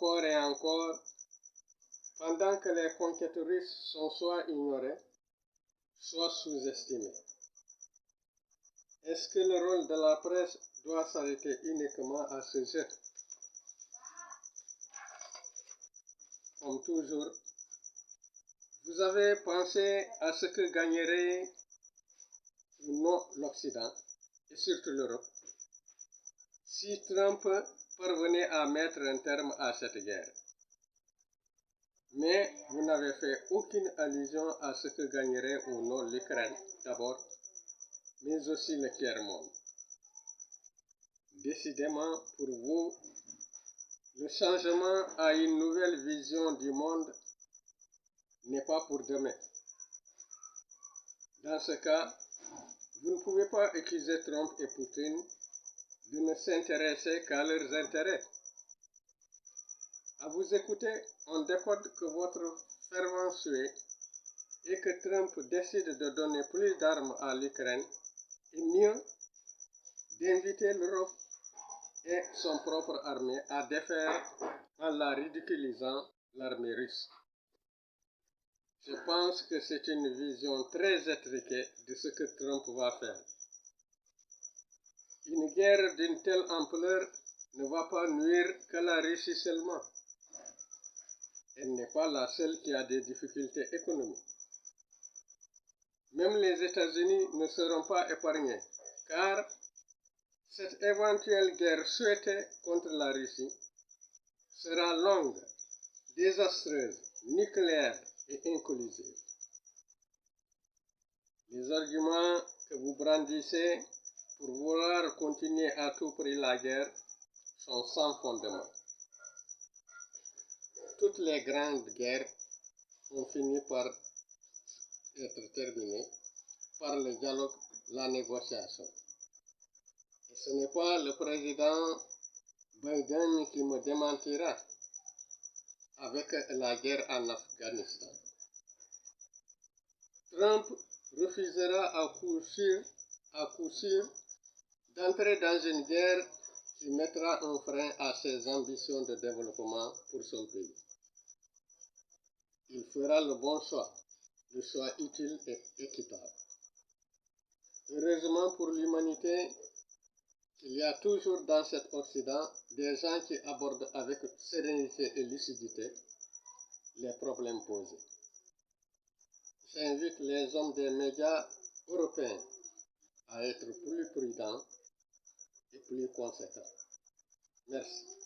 encore et encore, pendant que les conquêtes russes sont soit ignorées, soit sous-estimées. Est-ce que le rôle de la presse doit s'arrêter uniquement à ce jeu? Comme toujours, vous avez pensé à ce que gagnerait ou non l'Occident, et surtout l'Europe, si Trump parvenait à mettre un terme à cette guerre. Mais vous n'avez fait aucune allusion à ce que gagnerait ou non l'Ukraine, d'abord, mais aussi le tiers-monde. Décidément, pour vous, le changement à une nouvelle vision du monde n'est pas pour demain. Dans ce cas, vous ne pouvez pas accuser Trump et Poutine de ne s'intéresser qu'à leurs intérêts. À vous écouter, on décode que votre fervent souhait est que Trump décide de donner plus d'armes à l'Ukraine et mieux d'inviter l'Europe et son propre armée à défaire en la ridiculisant l'armée russe. Je pense que c'est une vision très étriquée de ce que Trump va faire. Une guerre d'une telle ampleur ne va pas nuire que la Russie seulement. Elle n'est pas la seule qui a des difficultés économiques. Même les États-Unis ne seront pas épargnés, car cette éventuelle guerre souhaitée contre la Russie sera longue, désastreuse, nucléaire et inclusive. Les arguments que vous brandissez pour vouloir continuer à tout prix la guerre sont sans fondement. Toutes les grandes guerres ont fini par être terminées par le dialogue, la négociation. Et ce n'est pas le président Biden qui me démentira avec la guerre en Afghanistan. Trump refusera à coup sûr d'entrer dans une guerre qui mettra un frein à ses ambitions de développement pour son pays. Il fera le bon choix, le choix utile et équitable. Heureusement pour l'humanité, il y a toujours dans cet Occident des gens qui abordent avec sérénité et lucidité les problèmes posés. J'invite les hommes des médias européens à être plus prudents et plus conséquents. Merci.